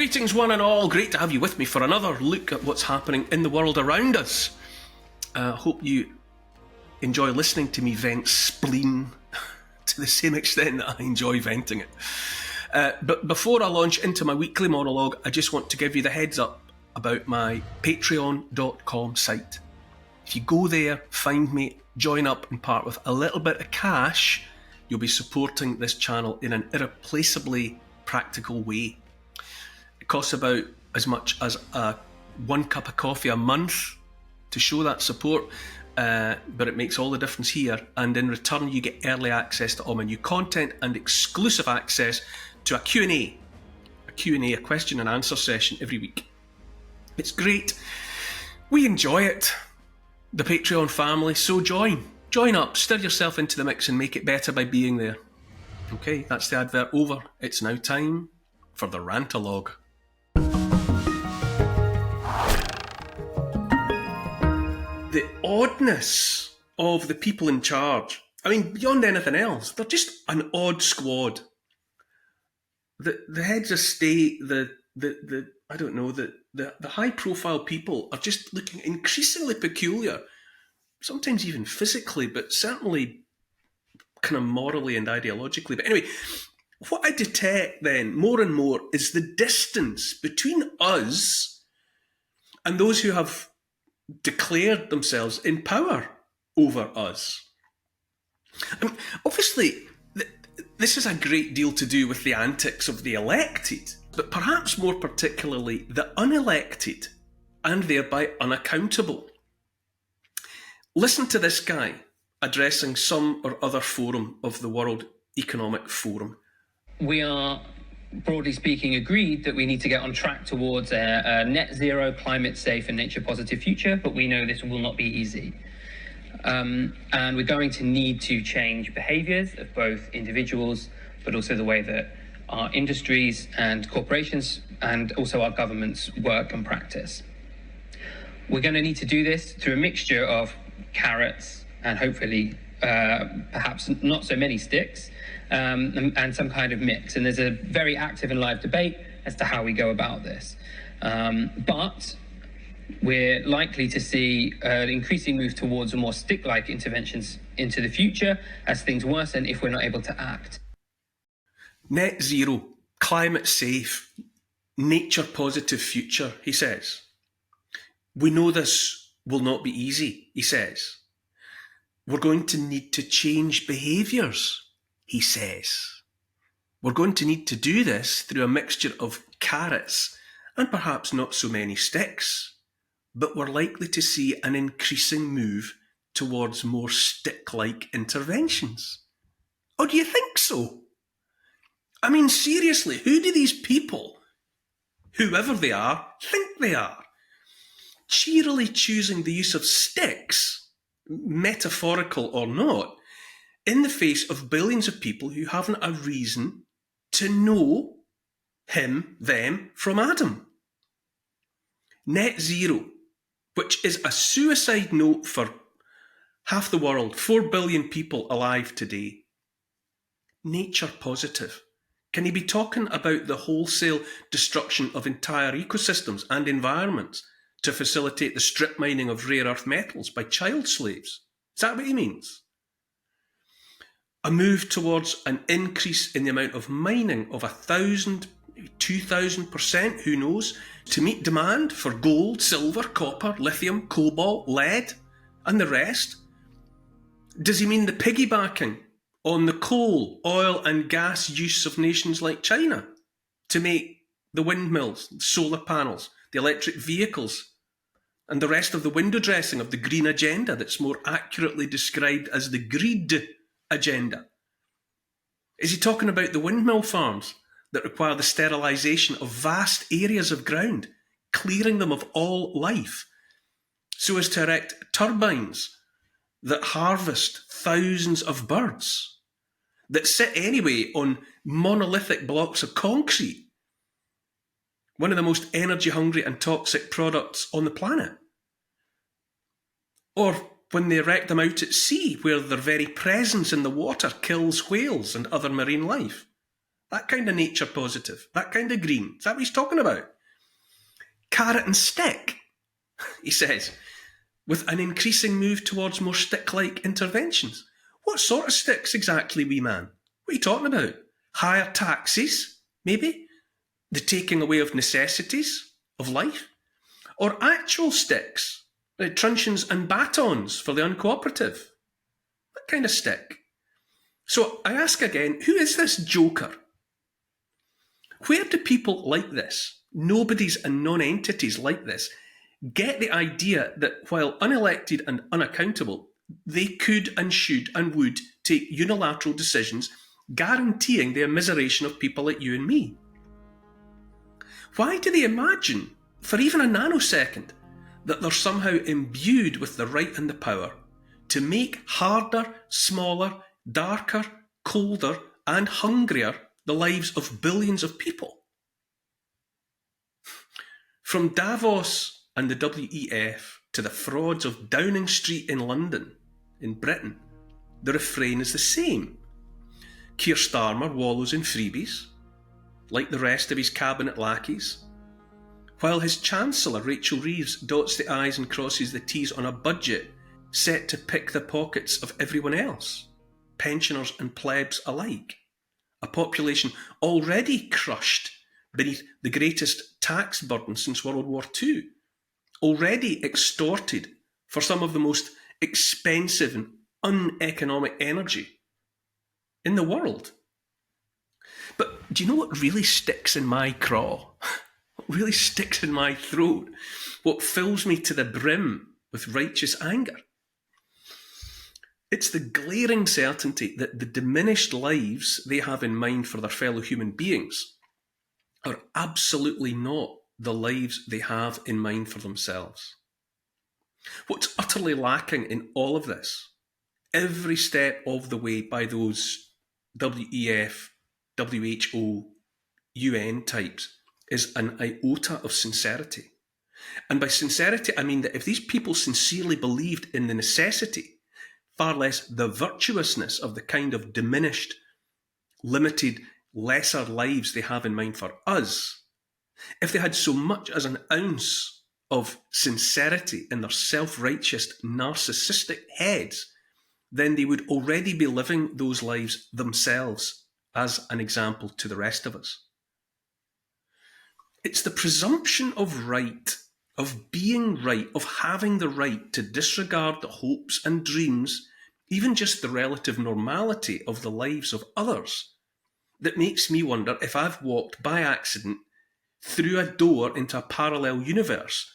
Greetings one and all, great to have you with me for another look at what's happening in the world around us. Hope you enjoy listening to me vent spleen to the same extent that I enjoy venting it. But before I launch into my weekly monologue, I just want to give you the heads up about my patreon.com site. If you go there, find me, join up and part with a little bit of cash, you'll be supporting this channel in an irreplaceably practical way. It costs about as much as 1 cup of coffee a month to show that support, but it makes all the difference here, and in return you get early access to all my new content and exclusive access to a Q&A, a question and answer session every week. It's great. We enjoy it, the Patreon family, so join up, stir yourself into the mix and make it better by being there. Okay, that's the advert over. It's now time for the rant-a-log. The oddness of the people in charge. I mean, beyond anything else, they're just an odd squad. The heads of state, the high-profile people are just looking increasingly peculiar, sometimes even physically, but certainly kind of morally and ideologically. But anyway, what I detect then more and more is the distance between us and those who have declared themselves in power over us. I mean, obviously, this has a great deal to do with the antics of the elected, but perhaps more particularly the unelected and thereby unaccountable. Listen to this guy addressing some or other forum of the World Economic Forum. We are, broadly speaking, agreed that we need to get on track towards a net zero, climate safe and nature positive future, but we know this will not be easy. And we're going to need to change behaviours of both individuals, but also the way that our industries and corporations and also our governments work and practice. We're going to need to do this through a mixture of carrots and hopefully perhaps not so many sticks, and some kind of mix. And there's a very active and live debate as to how we go about this. But we're likely to see an increasing move towards more stick-like interventions into the future as things worsen if we're not able to act. Net zero, climate safe, nature positive future, he says. We know this will not be easy, he says. We're going to need to change behaviours, he says. We're going to need to do this through a mixture of carrots and perhaps not so many sticks, but we're likely to see an increasing move towards more stick-like interventions. Oh, do you think so? I mean, seriously, who do these people, whoever they are, think they are? Cheerily choosing the use of sticks, metaphorical or not, in the face of billions of people who haven't a reason to know him, them from Adam. Net zero, which is a suicide note for half the world, 4 billion people alive today. Nature positive. Can he be talking about the wholesale destruction of entire ecosystems and environments to facilitate the strip mining of rare earth metals by child slaves? Is that what he means? A move towards an increase in the amount of mining of 1,000, 2,000%, who knows, to meet demand for gold, silver, copper, lithium, cobalt, lead, and the rest? Does he mean the piggybacking on the coal, oil and gas use of nations like China to make the windmills, solar panels, the electric vehicles, and the rest of the window dressing of the green agenda that's more accurately described as the greed agenda? Is he talking about the windmill farms that require the sterilisation of vast areas of ground, clearing them of all life, so as to erect turbines that harvest thousands of birds, that sit anyway on monolithic blocks of concrete, one of the most energy-hungry and toxic products on the planet? Or when they erect them out at sea, where their very presence in the water kills whales and other marine life? That kind of nature positive. That kind of green. Is that what he's talking about? Carrot and stick, he says, with an increasing move towards more stick-like interventions. What sort of sticks exactly, wee man? What are you talking about? Higher taxes, maybe? The taking away of necessities of life? Or actual sticks, like truncheons and batons for the uncooperative? What kind of stick? So I ask again, who is this joker? Where do people like this, nobodies and non-entities like this, get the idea that while unelected and unaccountable, they could and should and would take unilateral decisions guaranteeing the immiseration of people like you and me? Why do they imagine, for even a nanosecond, that they're somehow imbued with the right and the power to make harder, smaller, darker, colder, and hungrier the lives of billions of people? From Davos and the WEF to the frauds of Downing Street in London, in Britain, the refrain is the same. Keir Starmer wallows in freebies, like the rest of his cabinet lackeys, while his Chancellor, Rachel Reeves, dots the I's and crosses the T's on a budget set to pick the pockets of everyone else, pensioners and plebs alike, a population already crushed beneath the greatest tax burden since World War II, already extorted for some of the most expensive and uneconomic energy in the world. But do you know what really sticks in my craw? What really sticks in my throat? What fills me to the brim with righteous anger? It's the glaring certainty that the diminished lives they have in mind for their fellow human beings are absolutely not the lives they have in mind for themselves. What's utterly lacking in all of this, every step of the way by those WEF, WHO, UN types, is an iota of sincerity. And by sincerity, I mean that if these people sincerely believed in the necessity, far less the virtuousness of the kind of diminished, limited, lesser lives they have in mind for us, if they had so much as an ounce of sincerity in their self-righteous, narcissistic heads, then they would already be living those lives themselves as an example to the rest of us. It's the presumption of right, of being right, of having the right to disregard the hopes and dreams, even just the relative normality of the lives of others, that makes me wonder if I've walked by accident through a door into a parallel universe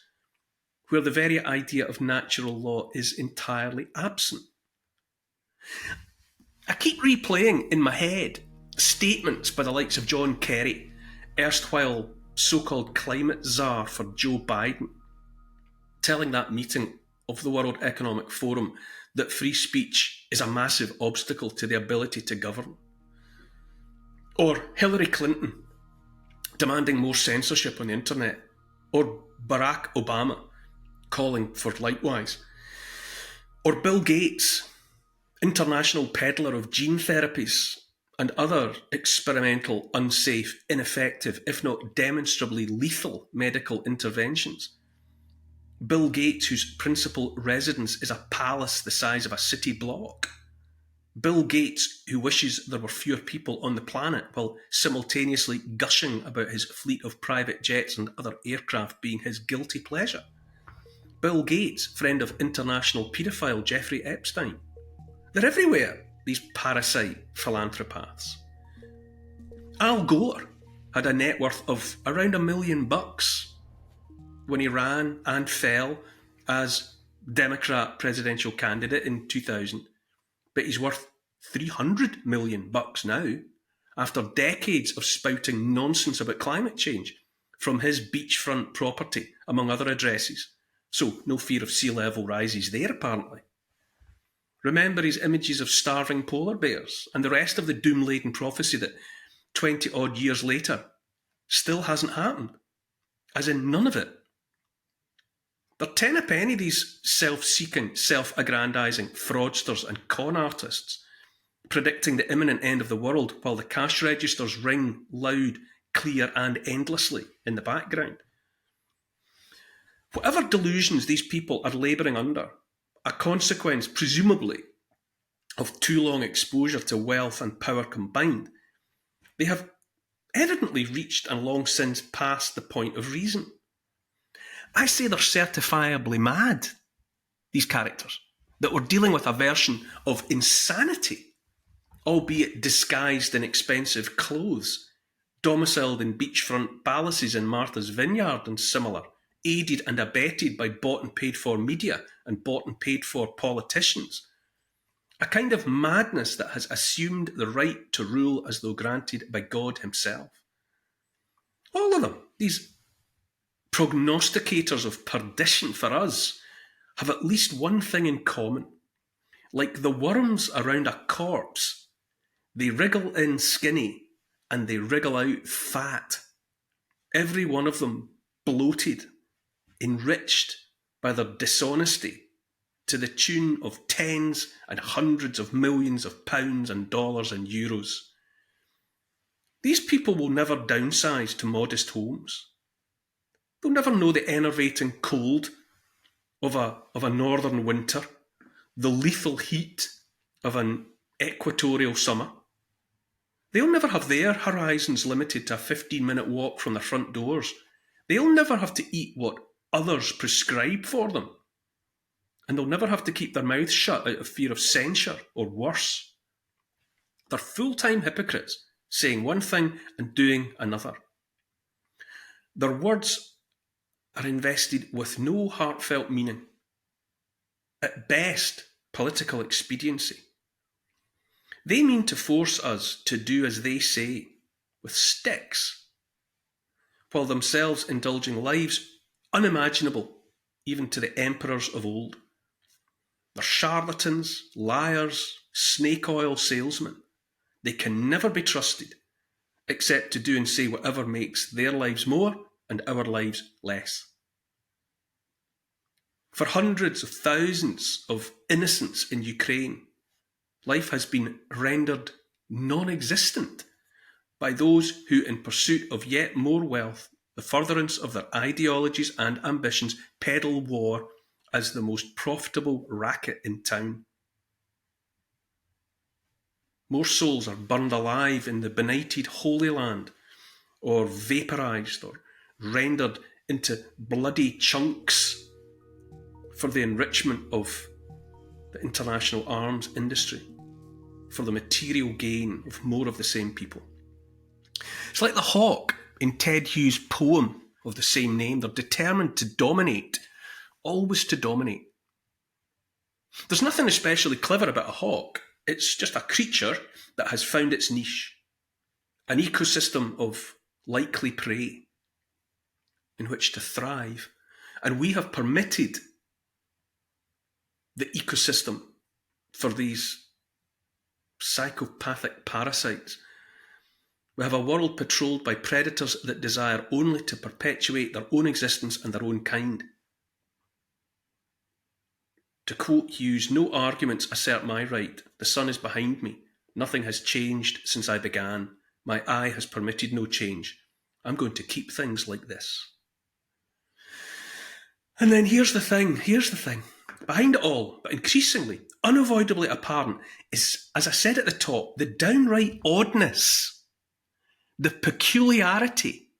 where the very idea of natural law is entirely absent. I keep replaying in my head statements by the likes of John Kerry, erstwhile so-called climate czar for Joe Biden, telling that meeting of the World Economic Forum that free speech is a massive obstacle to the ability to govern. Or Hillary Clinton demanding more censorship on the internet. Or Barack Obama calling for likewise. Or Bill Gates, international peddler of gene therapies and other experimental, unsafe, ineffective, if not demonstrably lethal medical interventions. Bill Gates, whose principal residence is a palace the size of a city block. Bill Gates, who wishes there were fewer people on the planet while simultaneously gushing about his fleet of private jets and other aircraft being his guilty pleasure. Bill Gates, friend of international paedophile Jeffrey Epstein. They're everywhere, these parasite philanthropaths. Al Gore had a net worth of around $1 million when he ran and fell as Democrat presidential candidate in 2000, but he's worth $300 million now after decades of spouting nonsense about climate change from his beachfront property, among other addresses. So no fear of sea level rises there, apparently. Remember his images of starving polar bears and the rest of the doom-laden prophecy that 20-odd years later still hasn't happened, as in none of it. They're 10 a penny, these self-seeking, self-aggrandising fraudsters and con artists, predicting the imminent end of the world while the cash registers ring loud, clear, and endlessly in the background. Whatever delusions these people are labouring under, a consequence, presumably, of too long exposure to wealth and power combined, they have evidently reached and long since passed the point of reason. I say they're certifiably mad, these characters, that we're dealing with a version of insanity, albeit disguised in expensive clothes, domiciled in beachfront palaces in Martha's Vineyard and similar, aided and abetted by bought and paid for media and bought and paid for politicians. A kind of madness that has assumed the right to rule as though granted by God himself. All of them, these prognosticators of perdition for us, have at least one thing in common. Like the worms around a corpse, they wriggle in skinny and they wriggle out fat. Every one of them bloated, enriched by their dishonesty to the tune of tens and hundreds of millions of pounds and dollars and euros. These people will never downsize to modest homes. They'll never know the enervating cold of a northern winter, the lethal heat of an equatorial summer. They'll never have their horizons limited to a 15-minute walk from their front doors. They'll never have to eat what others prescribe for them. And they'll never have to keep their mouths shut out of fear of censure or worse. They're full-time hypocrites, saying one thing and doing another. Their words are invested with no heartfelt meaning. At best, political expediency. They mean to force us to do as they say, with sticks, while themselves indulging lives unimaginable even to the emperors of old. They're charlatans, liars, snake oil salesmen. They can never be trusted, except to do and say whatever makes their lives more and our lives less. For hundreds of thousands of innocents in Ukraine, life has been rendered non-existent by those who, in pursuit of yet more wealth, the furtherance of their ideologies and ambitions, peddle war as the most profitable racket in town. More souls are burned alive in the benighted Holy Land, or vaporised, or rendered into bloody chunks for the enrichment of the international arms industry, for the material gain of more of the same people. It's like the hawk in Ted Hughes' poem of the same name. They're determined to dominate, always to dominate. There's nothing especially clever about a hawk. It's just a creature that has found its niche, an ecosystem of likely prey in which to thrive. And we have permitted the ecosystem for these psychopathic parasites. We have a world patrolled by predators that desire only to perpetuate their own existence and their own kind. To quote Hughes, "No arguments assert my right. The sun is behind me. Nothing has changed since I began. My eye has permitted no change. I'm going to keep things like this." And then here's the thing. Behind it all, but increasingly, unavoidably apparent, is, as I said at the top, the downright oddness, the peculiarity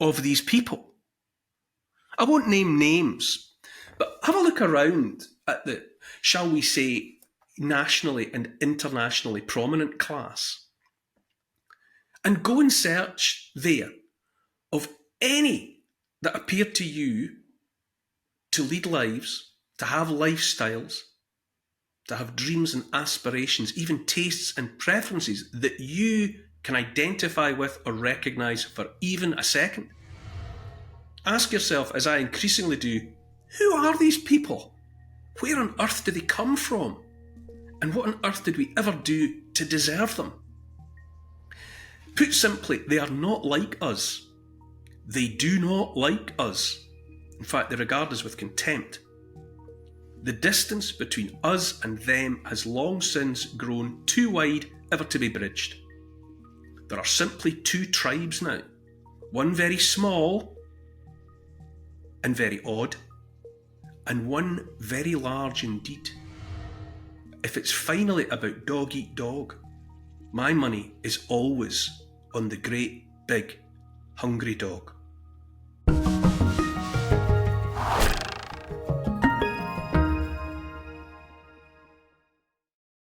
of these people. I won't name names, but have a look around at the, shall we say, nationally and internationally prominent class, and go and search there of any that appear to you to lead lives, to have lifestyles, to have dreams and aspirations, even tastes and preferences that you can identify with or recognise for even a second. Ask yourself, as I increasingly do, who are these people? Where on earth do they come from? And what on earth did we ever do to deserve them? Put simply, they are not like us. They do not like us. In fact, they regard us with contempt. The distance between us and them has long since grown too wide ever to be bridged. There are simply two tribes now, one very small and very odd, and one very large indeed. If it's finally about dog eat dog, my money is always on the great big hungry dog.